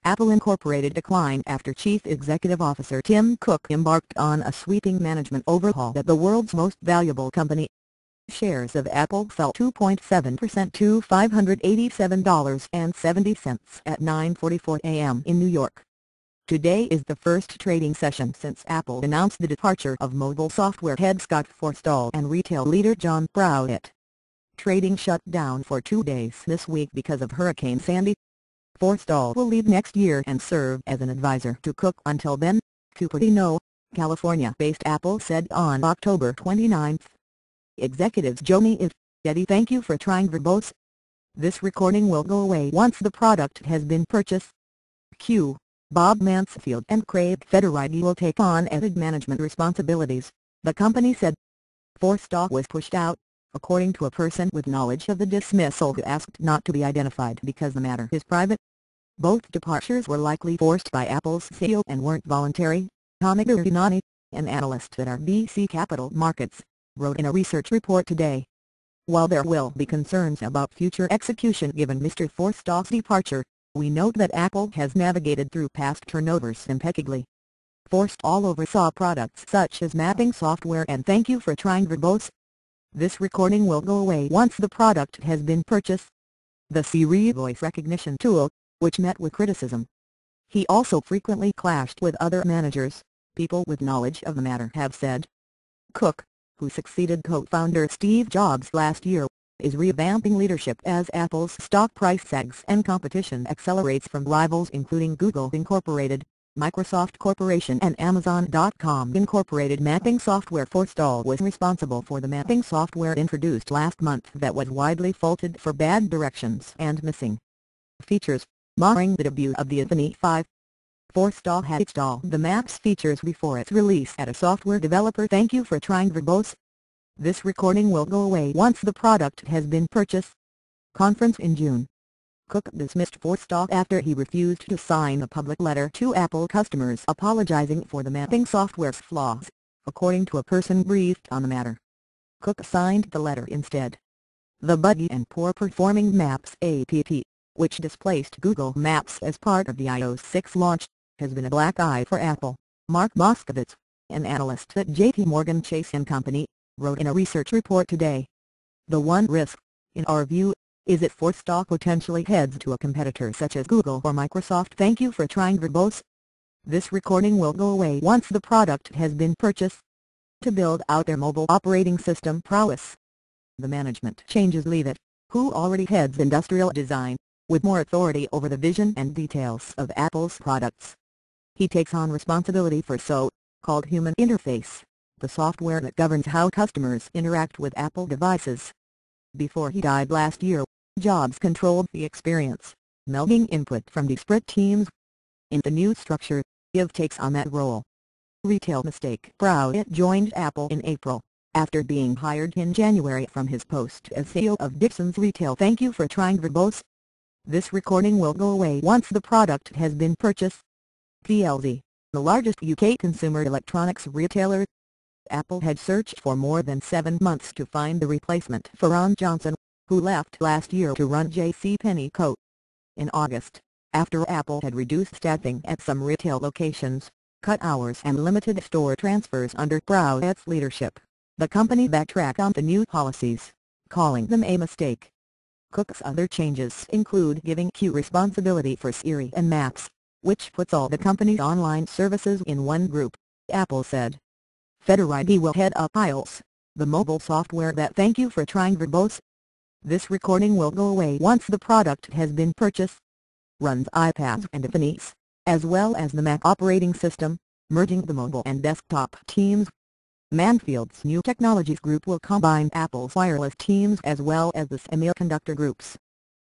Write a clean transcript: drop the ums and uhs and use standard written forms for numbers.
Apple Incorporated declined after Chief Executive Officer Tim Cook embarked on a sweeping management overhaul at the world's most valuable company. Shares of Apple fell 2.7% to $587.70 at 9:44 a.m. in New York. Today is the first trading session since Apple announced the departure of mobile software head Scott Forstall and retail leader John Browett. Trading shut down for 2 days this week because of Hurricane Sandy. Forstall will leave next year and serve as an advisor to Cook until then, Cupertino, California-based Apple said on October 29. Executives Joni and Eddie thank you for trying verbose. This recording will go away once the product has been purchased. Q. Bob Mansfield and Craig Federighi will take on added management responsibilities, the company said. Forstall was pushed out, according to a person with knowledge of the dismissal who asked not to be identified because the matter is private. Both departures were likely forced by Apple's CEO and weren't voluntary, Tommy Gurnani, an analyst at RBC Capital Markets, wrote in a research report today. While there will be concerns about future execution given Mr. Forstall's departure, we note that Apple has navigated through past turnovers impeccably. Forstall oversaw products such as mapping software and thank you for trying verbose. This recording will go away once the product has been purchased. The Siri voice recognition tool, which met with criticism. He also frequently clashed with other managers, people with knowledge of the matter have said. Cook, who succeeded co-founder Steve Jobs last year, is revamping leadership as Apple's stock price sags and competition accelerates from rivals including Google Incorporated, Microsoft Corporation and Amazon.com Incorporated. Mapping software. Forstall was responsible for the mapping software introduced last month that was widely faulted for bad directions and missing features, marring the debut of the iPhone 5. Forstall had installed the Maps features before its release at a software developer. Thank you for trying verbose. This recording will go away once the product has been purchased. Conference in June. Cook dismissed Forstall after he refused to sign a public letter to Apple customers apologizing for the mapping software's flaws, according to a person briefed on the matter. Cook signed the letter instead. The buggy and poor-performing Maps app, which displaced Google Maps as part of the iOS 6 launch, has been a black eye for Apple, Mark Moskowitz, an analyst at J.P. Morgan Chase & Company, wrote in a research report today. The one risk, in our view, is that Forstall potentially heads to a competitor such as Google or Microsoft. Thank you for trying verbose. This recording will go away once the product has been purchased. To build out their mobile operating system prowess, the management changes leave it, who already heads industrial design, with more authority over the vision and details of Apple's products. He takes on responsibility for so-called human interface, the software that governs how customers interact with Apple devices. Before he died last year, Jobs controlled the experience, melding input from disparate teams. In the new structure, Ive takes on that role. Retail mistake. Browett joined Apple in April, after being hired in January from his post as CEO of Dixon's Retail. Thank you for trying verbose. This recording will go away once the product has been purchased. PLZ, the largest UK consumer electronics retailer. Apple had searched for more than 7 months to find the replacement for Ron Johnson, who left last year to run JCPenney. In August, after Apple had reduced staffing at some retail locations, cut hours and limited store transfers under Browett's leadership, the company backtracked on the new policies, calling them a mistake. Cook's other changes include giving Q responsibility for Siri and Maps, which puts all the company's online services in one group, Apple said. Federighi will head up iOS, the mobile software that thank you for trying verbose. This recording will go away once the product has been purchased. Runs iPads and iPhones, as well as the Mac operating system, merging the mobile and desktop teams. Mansfield's new technologies group will combine Apple's wireless teams as well as the semiconductor groups.